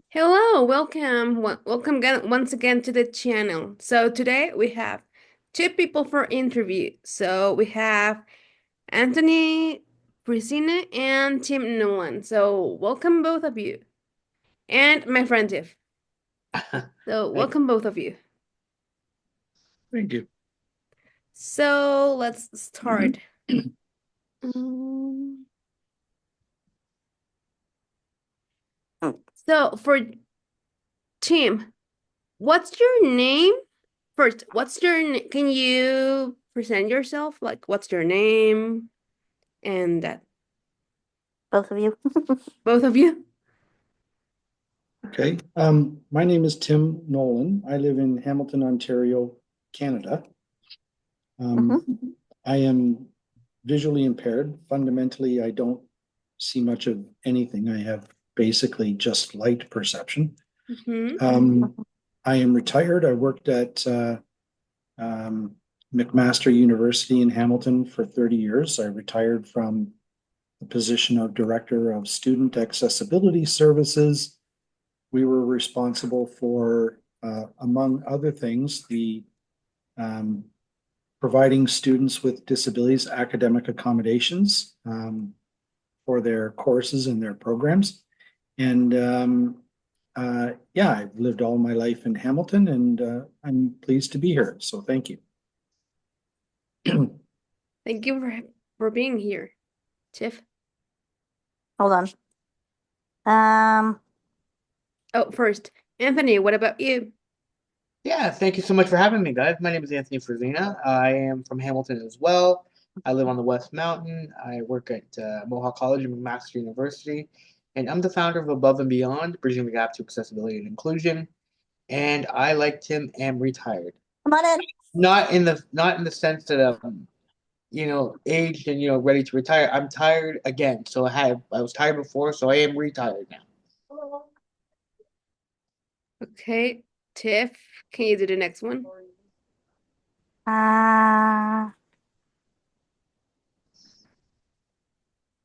Hello, welcome. Welcome again, once again to the channel. So today we have two people for interview. So we have Anthony Priscina and Tim Nolan. So welcome both of you. And my friend Tiff. So Thank welcome both of you. thank you. So let's start. Um, so for Tim, what's your name? First, can you present yourself? Like, what's your name? And that Both of you. both of you? Okay. My name is Tim Nolan. I live in Hamilton, Ontario, Canada. Um, Hmm. I am visually impaired. Fundamentally, I don't see much of anything. I have basically just light perception. Mm-hmm. I am retired. I worked at um, McMaster University in Hamilton for 30 years. I retired from the position of Director of Student Accessibility Services. We were responsible for, among other things, the um, providing students with disabilities academic accommodations for their courses and their programs. And yeah, I've lived all my life in Hamilton, and I'm pleased to be here. So thank you. Thank you for being here, Tiff. Hold on. Um, Oh, first, Anthony, what about you? Yeah, thank you so much for having me, guys. My name is Anthony Frazina. I am from Hamilton as well. I live on the West Mountain. I work at Mohawk College and McMaster University, and I'm the founder of Above and Beyond, Bridging the Gap to Accessibility and Inclusion. And I, like Tim, am retired. come on in. Not in the sense that aged and ready to retire. I'm tired again. So I was tired before, so I am retired now. Okay, Tiff, can you do the next one? Uh,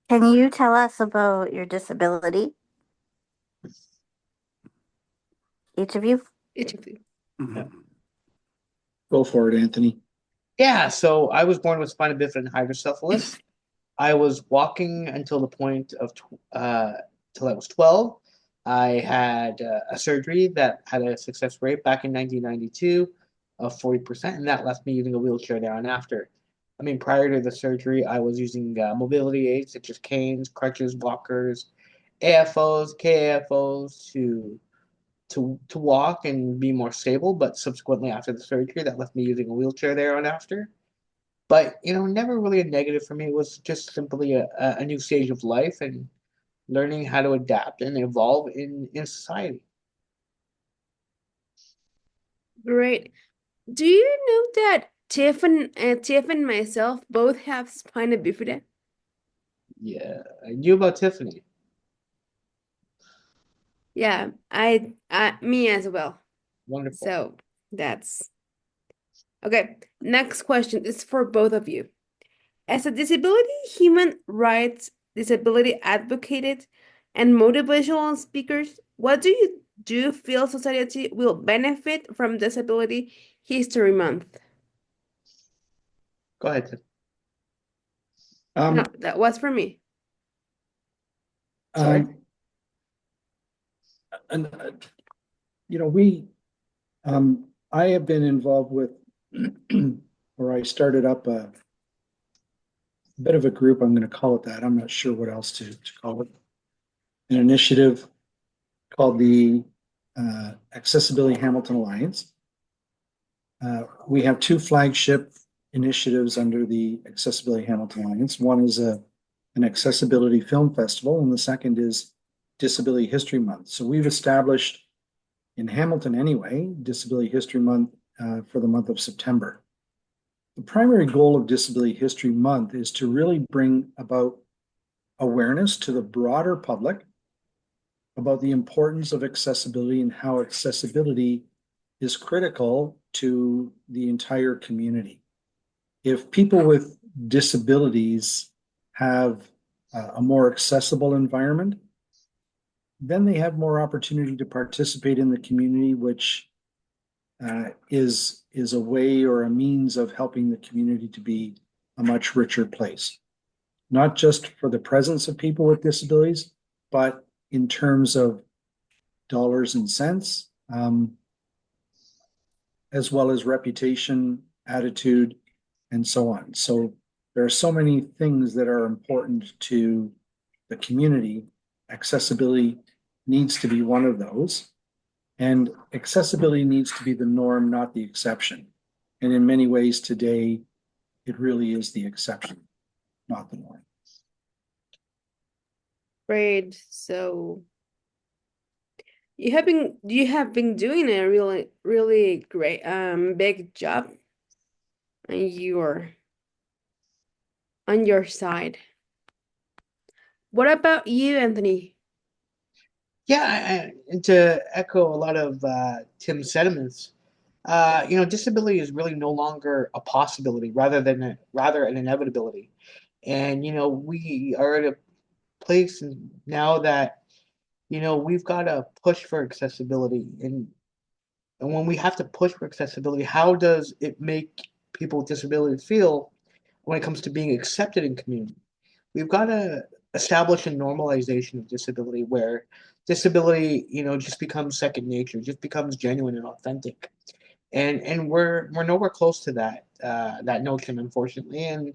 can you tell us about your disability, each of you? Each of you. Yeah. Go for it, Anthony. Yeah, so I was born with spina bifida and hydrocephalus. I was walking until the point of till I was 12. I had a surgery that had a success rate back in 1992 of 40%, and that left me using a wheelchair there and after. I mean, prior to the surgery, I was using mobility aids such as canes, crutches, walkers, AFOs, KAFOs to walk and be more stable. But subsequently, after the surgery, that left me using a wheelchair there and after. But never really a negative for me. It was just simply a new stage of life and learning how to adapt and evolve in society. Great. Do you know that Tiff and myself both have spina bifida? Yeah, I knew about Tiffany. Yeah, me as well. Wonderful. So that's okay. Next question is for both of you. As a disability human rights disability advocate and motivational speakers, what do you feel society will benefit from Disability History Month? Go ahead, Tiff. No, Um, that was for me. Sorry. um, and we I have been involved with, or I started up a bit of a group. I'm going to call it that. I'm not sure what else to call it. An initiative called the Accessibility Hamilton Alliance. We have two flagship initiatives under the Accessibility Hamilton Alliance. One is an accessibility film festival, and the second is Disability History Month. So we've established in Hamilton anyway, Disability History Month for the month of September. The primary goal of Disability History Month is to really bring about awareness to the broader public about the importance of accessibility and how accessibility is critical to the entire community. If people with disabilities have a more accessible environment, then they have more opportunity to participate in the community, which is a way or a means of helping the community to be a much richer place, not just for the presence of people with disabilities, but in terms of dollars and cents, as well as reputation, attitude, and so on. So there are so many things that are important to the community. Accessibility needs to be one of those. And accessibility needs to be the norm, not the exception. And in many ways today, it really is the exception, not the norm. Great. So you have been doing a really great big job on your side. What about you, Anthony? Yeah, and to echo a lot of Tim's sentiments, disability is really no longer a possibility, rather an inevitability. And we are at a place now that we've got to push for accessibility, and when we have to push for accessibility, how does it make people with disabilities feel when it comes to being accepted in community? We've got to establish a normalization of disability where disability, just becomes second nature, just becomes genuine and authentic. And we're nowhere close to that notion, unfortunately. And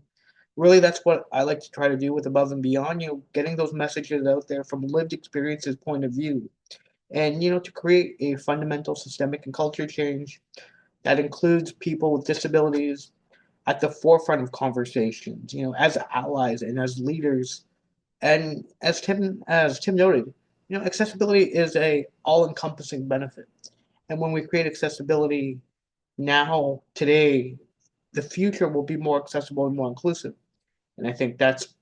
really, that's what I like to try to do with Above and Beyond. Getting those messages out there from lived experiences point of view, and to create a fundamental systemic and culture change that includes people with disabilities at the forefront of conversations, as allies and as leaders. And as Tim noted, accessibility is a all-encompassing benefit. And when we create accessibility now, today, the future will be more accessible and more inclusive. And I think that's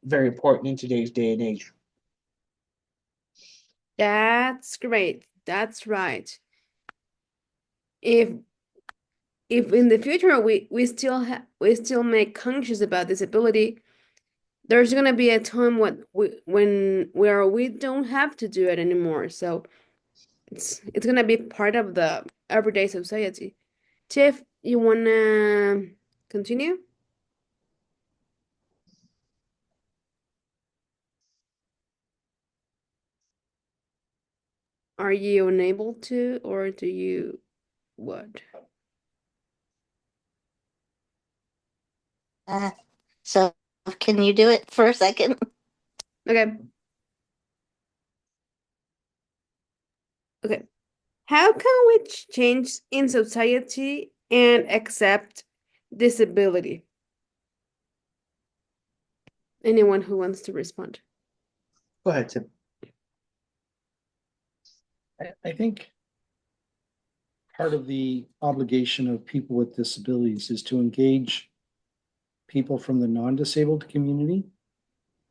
very important in today's day and age. That's great. That's right. If if in the future we still make conscious about disability, there's gonna be a time where we don't have to do it anymore. So it's gonna be part of the everyday society. Tiff, you wanna continue? Are you unable to, or do you what? So can you do it for a second? Okay. Okay. How can we change in society and accept disability? Anyone who wants to respond? Go ahead, Tim. I think part of the obligation of people with disabilities is to engage people from the non-disabled community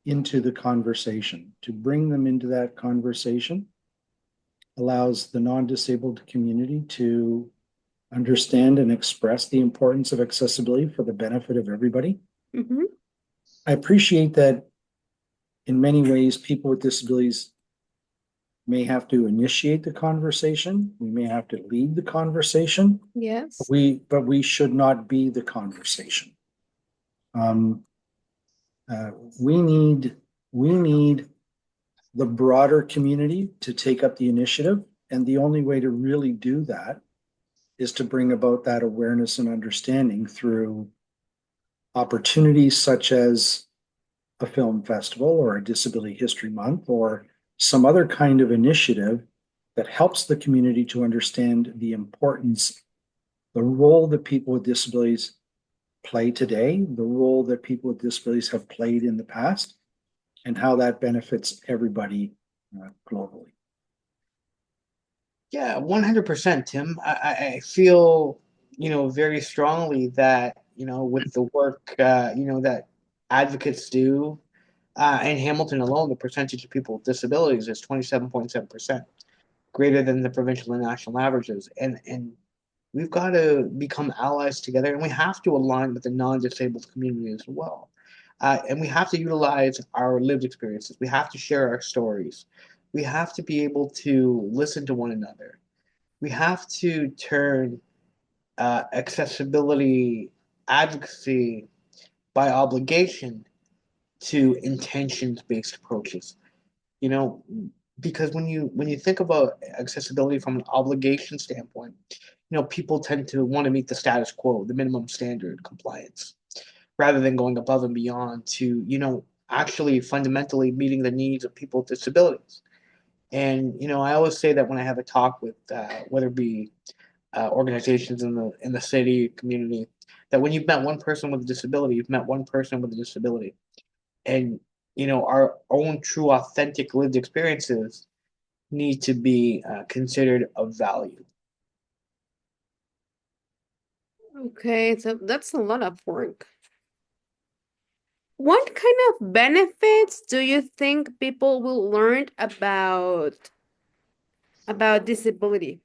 into the conversation. To bring them into that conversation allows the non-disabled community to understand and express the importance of accessibility for the benefit of everybody. Mm-hmm. I appreciate that in many ways, people with disabilities may have to initiate the conversation. We may have to lead the conversation. Yes. But we should not be the conversation. Um, uh, we need the broader community to take up the initiative, and the only way to really do that is to bring about that awareness and understanding through opportunities such as a film festival or a Disability History Month or some other kind of initiative that helps the community to understand the importance, the role that people with disabilities play today, the role that people with disabilities have played in the past, and how that benefits everybody globally. Yeah, 100%, Tim. I feel, very strongly that, with the work, that advocates do, in Hamilton alone, the percentage of people with disabilities is 27.7%, greater than the provincial and national averages. And we've got to become allies together, and we have to align with the non-disabled community as well. And we have to utilize our lived experiences. We have to share our stories. we have to be able to listen to one another. We have to turn accessibility advocacy by obligation to intentions-based approaches. You know, because when you think about accessibility from an obligation standpoint, people tend to want to meet the status quo, the minimum standard compliance, rather than going above and beyond to, actually fundamentally meeting the needs of people with disabilities. And I always say that when I have a talk with whether it be organizations in the city community, that when you've met one person with a disability, you've met one person with a disability, and our own true, authentic, lived experiences need to be considered of value. Okay, so that's a lot of work. What kind of benefits do you think people will learn about disability?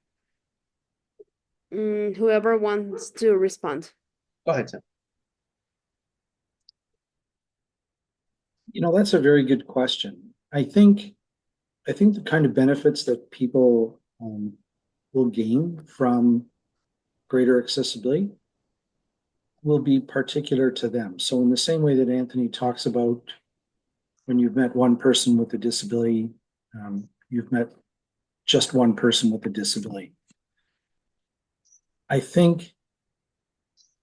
Whoever wants to respond. Go ahead, Tim. That's a very good question. I think the kind of benefits that people will gain from greater accessibility will be particular to them. So in the same way that Anthony talks about when you've met one person with a disability, you've met just one person with a disability. I think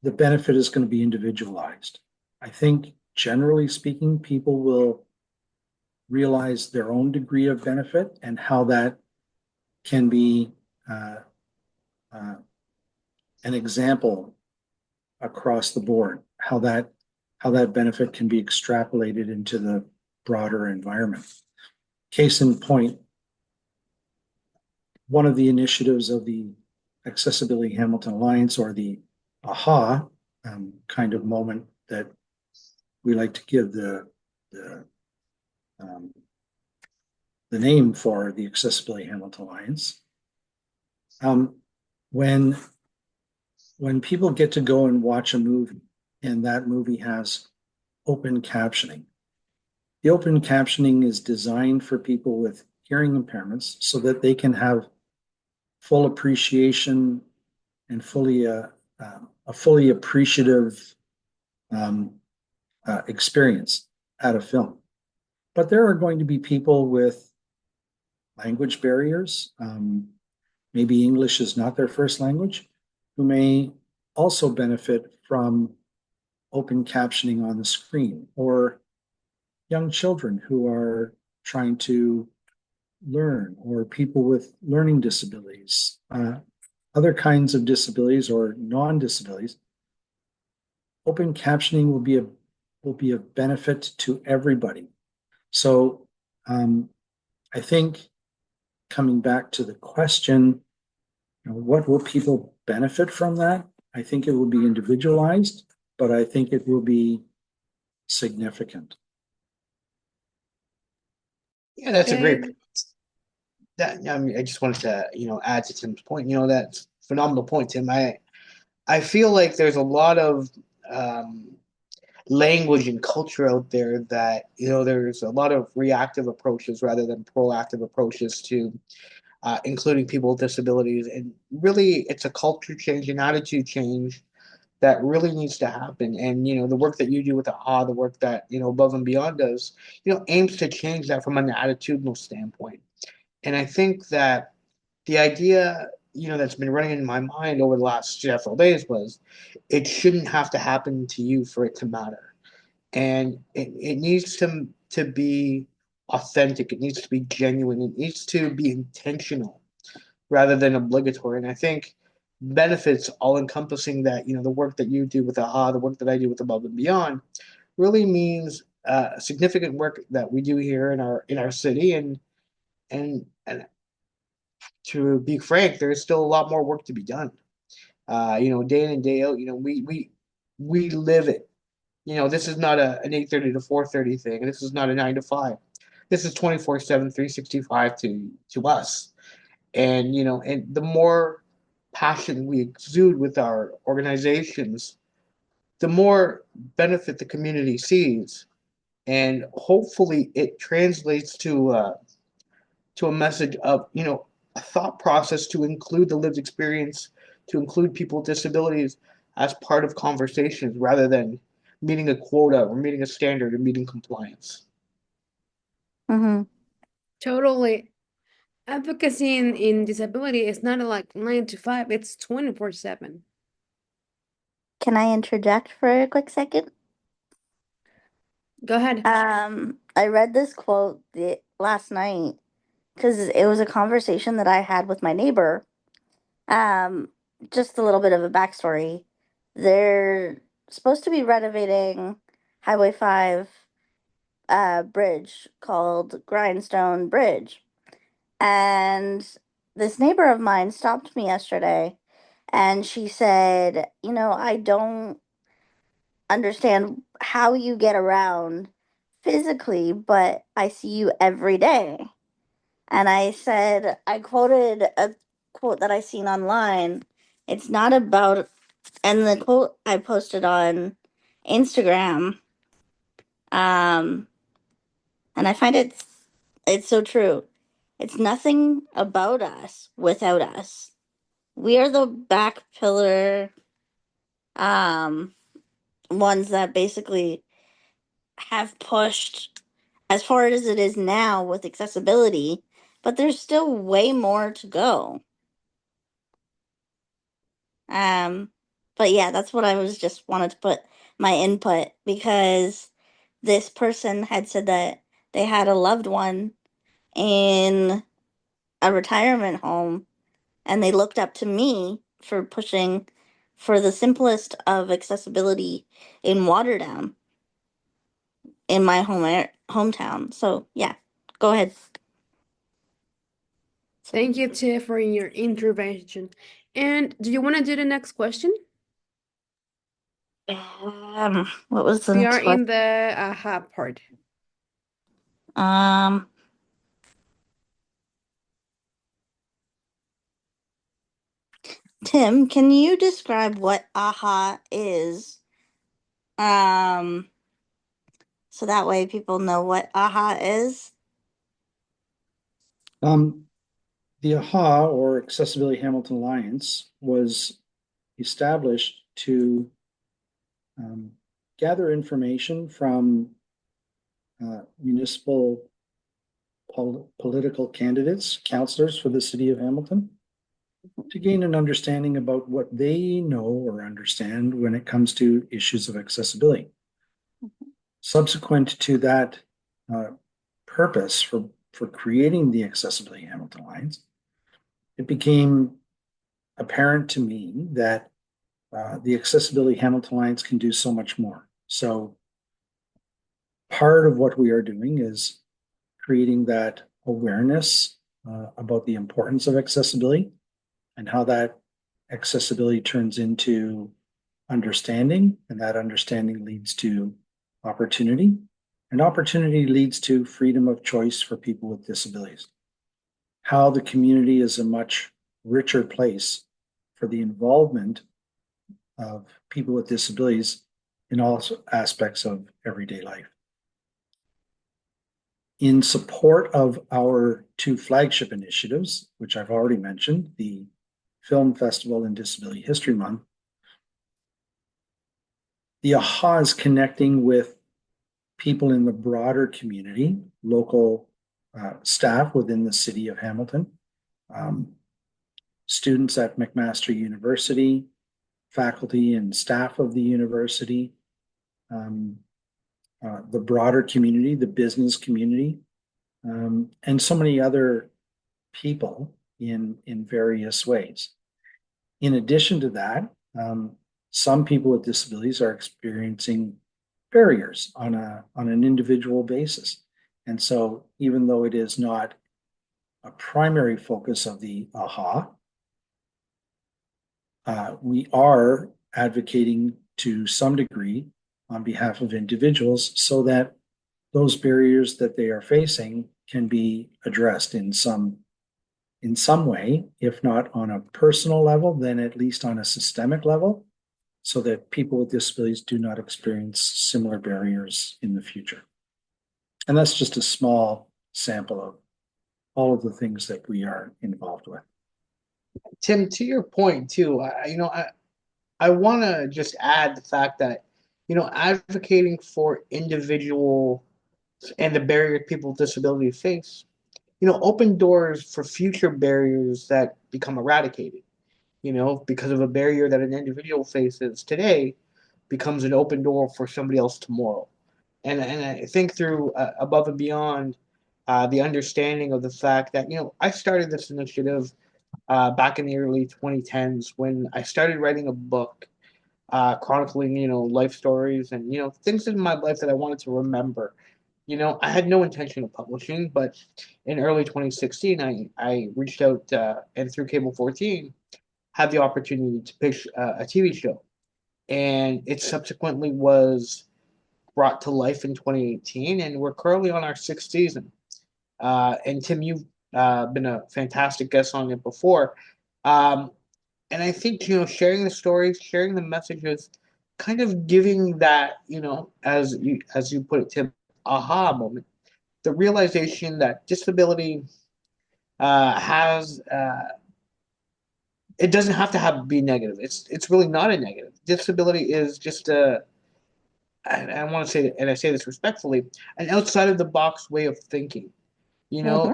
the benefit is going to be individualized. I think generally speaking, people will realize their own degree of benefit and how that can be uh, uh, an example across the board, how that benefit can be extrapolated into the broader environment. Case in point, one of the initiatives of the Accessibility Hamilton Alliance, or the AHA kind of moment that we like to give the, um, the name for the Accessibility Hamilton Alliance. When people get to go and watch a movie and that movie has open captioning, the open captioning is designed for people with hearing impairments so that they can have full appreciation and a fully appreciative experience at a film. But there are going to be people with language barriers. Maybe English is not their first language, who may also benefit from open captioning on the screen, or young children who are trying to learn, or people with learning disabilities, other kinds of disabilities or non-disabilities. Open captioning will be a benefit to everybody. So I think, coming back to the question, what will people benefit from that? I think it will be individualized, but I think it will be significant. Yeah, that's a great. Okay. I just wanted to add to Tim's point. That's a phenomenal point, Tim. I feel like there's a lot of um, language and culture out there that there's a lot of reactive approaches rather than proactive approaches to including people with disabilities, and really it's a culture change and attitude change that really needs to happen. And the work that you do with AHA, the work that Above and Beyond does, aims to change that from an attitudinal standpoint. And I think that the idea that's been running in my mind over the last several days was, it shouldn't have to happen to you for it to matter. And it needs to be authentic, it needs to be genuine, it needs to be intentional rather than obligatory. And I think benefits all encompassing that, the work that you do with AHA, the work that I do with Above and Beyond, really means significant work that we do here in our city. And to be frank, there's still a lot more work to be done. Day in and day out, we live it. This is not an 8:30 to 4:30 thing. This is not a 9 to 5. This is 24/7, 365 to us. And the more passion we exude with our organizations, the more benefit the community sees, and hopefully it translates to to a message of, a thought process to include the lived experience, to include people with disabilities as part of conversations rather than meeting a quota or meeting a standard or meeting compliance. Mm-hmm. Totally. Advocacy in disability is not like 9 to 5, it's 24/7. Can I interject for a quick second? Go ahead. I read this quote last night because it was a conversation that I had with my neighbor. Um, just a little bit of a backstory. They're supposed to be renovating Highway 5 bridge called Grindstone Bridge. And this neighbor of mine stopped me yesterday and she said, I don't understand how you get around physically, but I see you every day. And I said, I quoted a quote that I seen online. It's not about, and the quote I posted on Instagram. Um, and I find it's so true. It's nothing about us without us. We are the back pillar um ones that basically have pushed as far as it is now with accessibility, but there's still way more to go. Um, but yeah, that's what I was just wanted to put my input because this person had said that they had a loved one in a retirement home and they looked up to me for pushing for the simplest of accessibility in Waterdown in my hometown. So yeah, go ahead. Thank you, Tiff, for your intervention. And do you want to do the next question? What was the We are next one? in the aha part. Um, Tim, can you describe what AHA is? Um, so that way people know what AHA is. The AHA, or Accessibility Hamilton Alliance, was established to gather information from municipal political candidates, councillors for the city of Hamilton, to gain an understanding about what they know or understand when it comes to issues of accessibility. Subsequent to that uh, purpose for creating the Accessibility Hamilton Alliance, it became apparent to me that the Accessibility Hamilton Alliance can do so much more. So part of what we are doing is creating that awareness about the importance of accessibility and how that accessibility turns into understanding, and that understanding leads to opportunity, and opportunity leads to freedom of choice for people with disabilities. How the community is a much richer place for the involvement of people with disabilities in all aspects of everyday life. In support of our two flagship initiatives, which I've already mentioned, the Film Festival and Disability History Month, the AHA is connecting with people in the broader community, local staff within the city of Hamilton, students at McMaster University, faculty and staff of the university, the broader community, the business community, and so many other people in various ways. In addition to that, some people with disabilities are experiencing barriers on an individual basis. And so even though it is not a primary focus of the AHA, we are advocating to some degree on behalf of individuals so that those barriers that they are facing can be addressed in some way, if not on a personal level, then at least on a systemic level, so that people with disabilities do not experience similar barriers in the future. And that's just a small sample of all of the things that we are involved with. Tim, to your point too, I want to just add the fact that, advocating for individual and the barrier people with disability face, open doors for future barriers that become eradicated. Because of a barrier that an individual faces today becomes an open door for somebody else tomorrow. And I think through above and beyond the understanding of the fact that, I started this initiative back in the early 2010s when I started writing a book chronicling, life stories and, things in my life that I wanted to remember. I had no intention of publishing, but in early 2016, I reached out and through Cable 14 had the opportunity to pitch a TV show. And it subsequently was brought to life in 2018, and we're currently on our sixth season. And Tim, you've been a fantastic guest on it before. Um, and I think, sharing the stories, sharing the messages, kind of giving that, as you put it, Tim, aha moment, the realization that disability has it doesn't have to be negative. It's really not a negative. Disability is just I want to say, and I say this respectfully, an outside of the box way of thinking. Mm-hmm.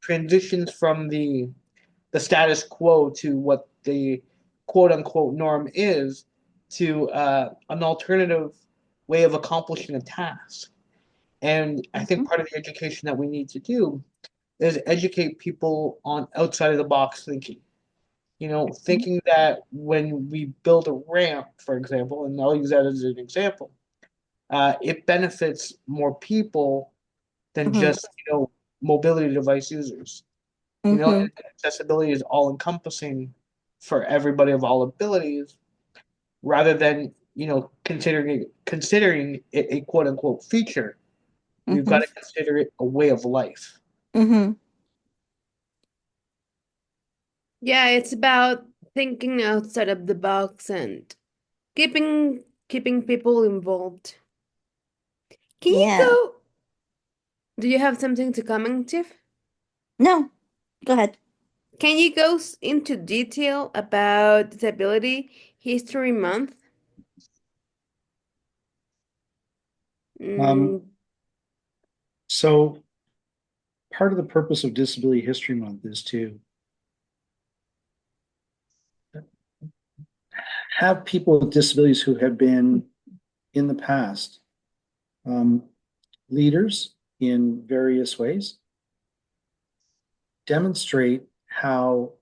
Transitions from the status quo to what the quote unquote norm is to an alternative way of accomplishing a task. And I think part of the education that we need to do is educate people on outside of the box thinking. Thinking that when we build a ramp, for example, and I'll use that as an example, it benefits more people than Mm-hmm. just, mobility device users. Mm-hmm. Accessibility is all encompassing for everybody of all abilities, rather than, considering it a quote unquote feature. We've got Mm-hmm. to consider it a way of life. Mm-hmm. Yeah, it's about thinking outside of the box and keeping people involved. Can you Yeah. go? Do you have something to comment, Tiff? No, go ahead. Can you go into detail about Disability History Month? Um, Mm, so part of the purpose of Disability History Month is to have people with disabilities who have been in the past um, leaders in various ways demonstrate how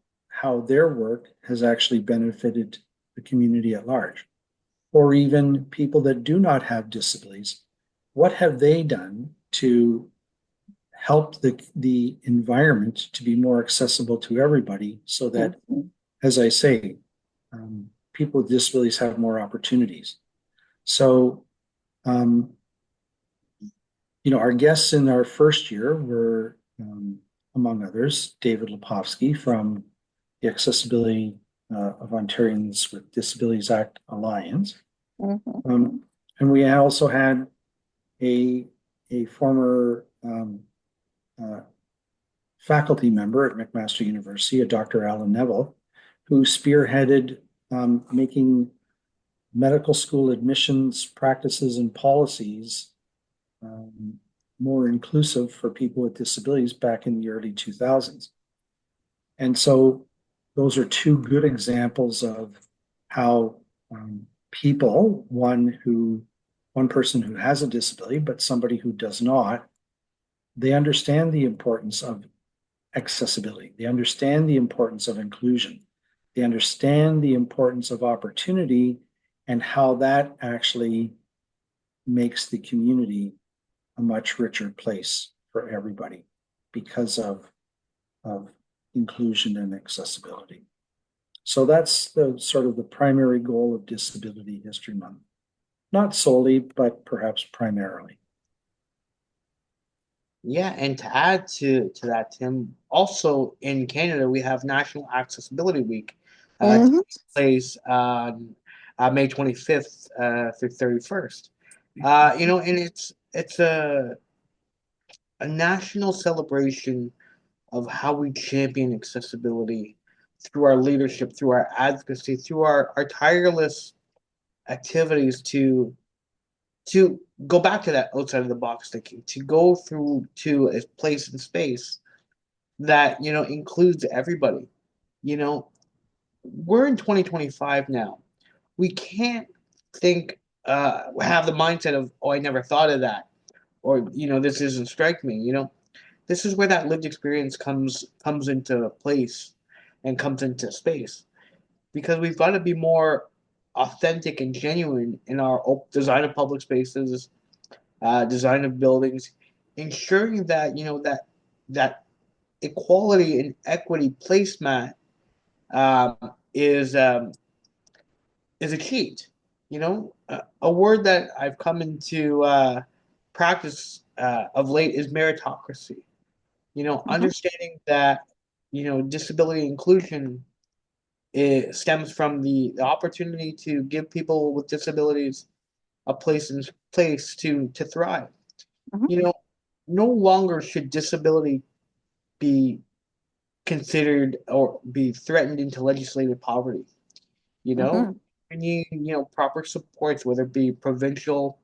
their work has actually benefited the community at large, or even people that do not have disabilities. What have they done to help the environment to be more accessible to everybody so that, Mm-hmm. as I say, people with disabilities have more opportunities? So, um, our guests in our first year were, among others, David Lepofsky from the Accessibility of Ontarians with Disabilities Act Alliance. Mm-hmm. Um, and we also had a, a former uh, faculty member at McMaster University, a Dr. Alan Neville, who spearheaded making medical school admissions practices and policies um, more inclusive for people with disabilities back in the early 2000s. And so those are two good examples of how people, one person who has a disability, but somebody who does not, they understand the importance of accessibility. They understand the importance of inclusion. They understand the importance of opportunity and how that actually makes the community a much richer place for everybody because of inclusion and accessibility. So that's the sort of the primary goal of Disability History Month. Not solely, but perhaps primarily. Yeah, and to add to that, Tim, also in Canada we have National Accessibility Week, Mm-hmm. taking place on May 25th through 31st. And it's a national celebration of how we champion accessibility through our leadership, through our advocacy, through our tireless activities to go back to that outside of the box thinking, to go through to a place in space that includes everybody. You know, we're in 2025 now. We can't think have the mindset of, oh, I never thought of that, or this doesn't strike me. This is where that lived experience comes into place and comes into space, because we've got to be more authentic and genuine in our design of public spaces, design of buildings, ensuring that that equality and equity placemat um, is um, is achieved. A word that I've come into practice of late is meritocracy. Mm-hmm. Understanding that disability inclusion, it stems from the opportunity to give people with disabilities a place to thrive. Mm-hmm. You know, no longer should disability be considered or be threatened into legislative poverty. You know, Mm-hmm. we need proper supports, whether it be provincial,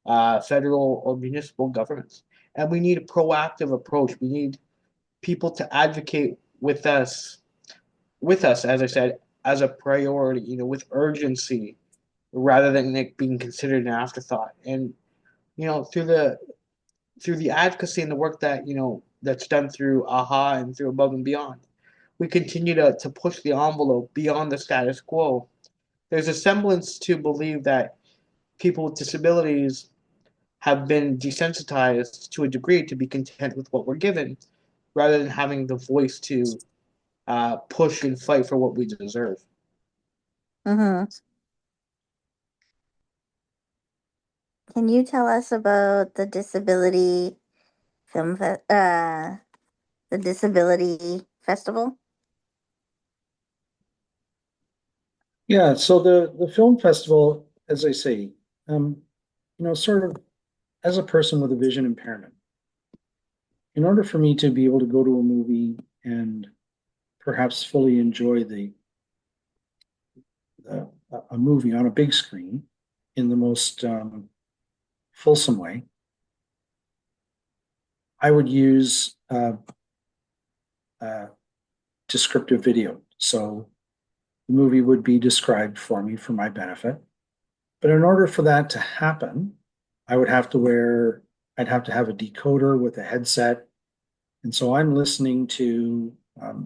federal, or municipal governments, and we need a proactive approach. We need people to advocate with us, as I said, as a priority. With urgency, rather than it being considered an afterthought. And through the advocacy and the work that's done through AHA and through Above and Beyond, we continue to push the envelope beyond the status quo. There's a semblance to believe that people with disabilities have been desensitized to a degree to be content with what we're given, rather than having the voice to push and fight for what we deserve. Mm-hmm. Can you tell us about film fe- uh the disability festival? Yeah, so the film festival, as I say, um, sort of as a person with a vision impairment, in order for me to be able to go to a movie and perhaps fully enjoy the a movie on a big screen in the most fulsome way, I would use descriptive video. So the movie would be described for me for my benefit. But in order for that to happen, I would have to I'd have to have a decoder with a headset. And so I'm listening to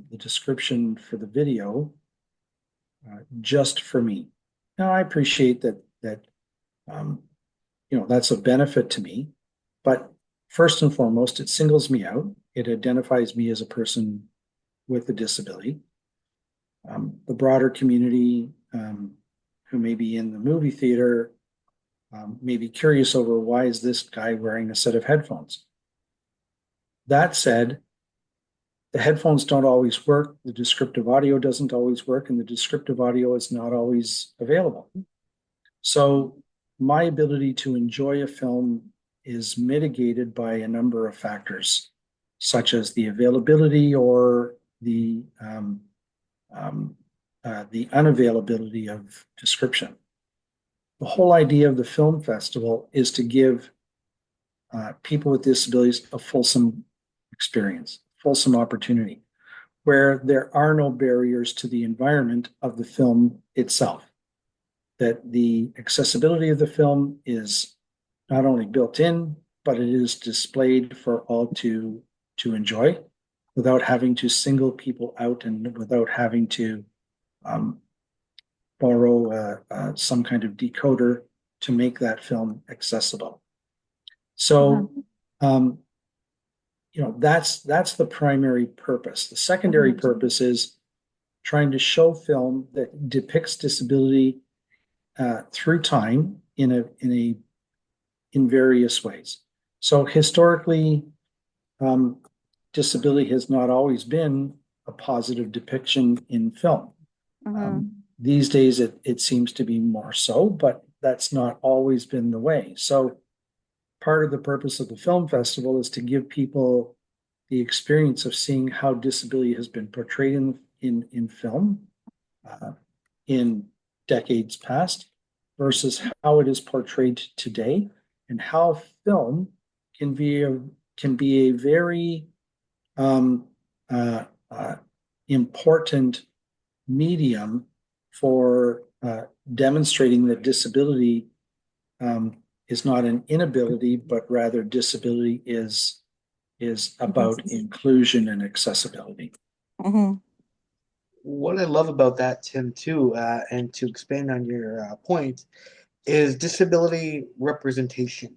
the description for the video just for me. Now I appreciate that um, that's a benefit to me, but first and foremost, it singles me out. It identifies me as a person with a disability. The broader community who may be in the movie theater may be curious over why is this guy wearing a set of headphones. That said, the headphones don't always work, the descriptive audio doesn't always work, and the descriptive audio is not always available. So my ability to enjoy a film is mitigated by a number of factors, such as the availability or the unavailability of description. The whole idea of the film festival is to give people with disabilities a fulsome experience, fulsome opportunity, where there are no barriers to the environment of the film itself. That the accessibility of the film is not only built in, but it is displayed for all to enjoy without having to single people out and without having to um, borrow some kind of decoder to make that film accessible. So, Mm-hmm. um, that's the primary purpose. The secondary Mm-hmm. purpose is trying to show film that depicts disability through time in various ways. So historically, um, disability has not always been a positive depiction in film. Mm-hmm. These days, it seems to be more so, but that's not always been the way. So part of the purpose of the film festival is to give people the experience of seeing how disability has been portrayed in film in decades past versus how it is portrayed today, and how film can be a very um, uh, important medium for demonstrating that disability is not an inability, but rather disability is about inclusion and accessibility. Mm-hmm. What I love about that, Tim, too, and to expand on your point, is disability representation.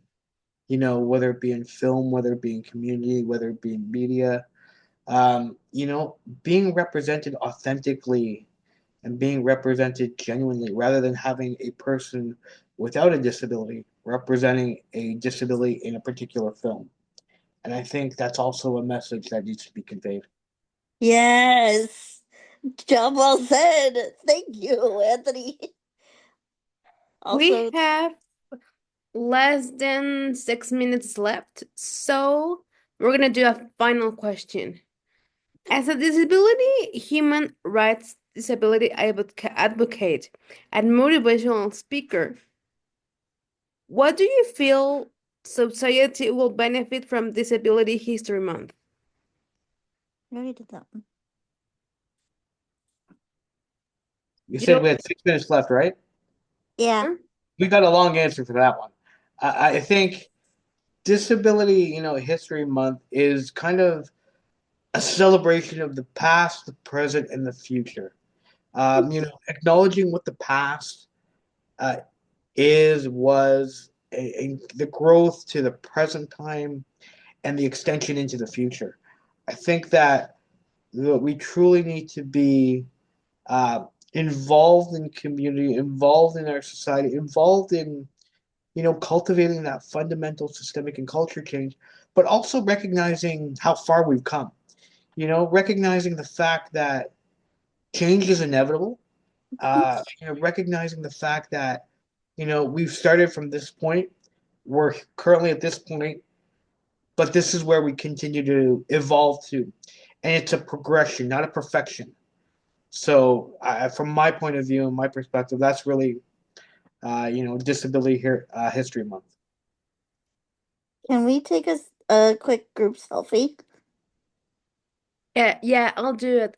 You know, whether it be in film, whether it be in community, whether it be in media, you know, being represented authentically and being represented genuinely rather than having a person without a disability representing a disability in a particular film. And I think that's also a message that needs to be conveyed. Yes. Job well said. Thank you, Anthony. We Also, have less than 6 minutes left, so we're gonna do a final question. As a disability human rights disability advocate and motivational speaker, what do you feel society will benefit from Disability History Month? I already did that one. You said Jill? we had 6 minutes left, right? Yeah. We got a long answer for that one. I think Disability, you know, History Month is kind of a celebration of the past, the present, and the future. You know, acknowledging what the past uh, is, was, the growth to the present time, and the extension into the future. I think that we truly need to be uh, involved in community, involved in our society, involved in, you know, cultivating that fundamental systemic and culture change, but also recognizing how far we've come. You know, recognizing the fact that change is inevitable. You know, recognizing the fact that, you know, we've started from this point, we're currently at this point, but this is where we continue to evolve to, and it's a progression, not a perfection. So, from my point of view and my perspective, that's really, you know, Disability History Month. Can we take a quick group selfie? Yeah, I'll do it.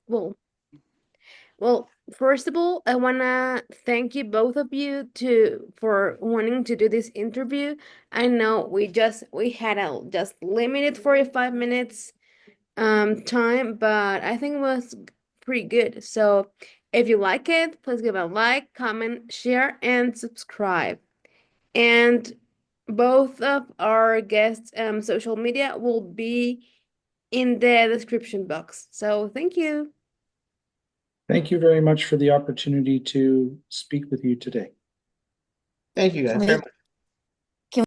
Well, first of all, I wanna thank you both of you for wanting to do this interview. I know we had a just limited 45 minutes time, but I think it was pretty good. So if you like it, please give a like, comment, share, and subscribe. And both of our guests' social media will be in the description box. So thank you. Thank you very much for the opportunity to speak with you today. Thank you Can guys very we much.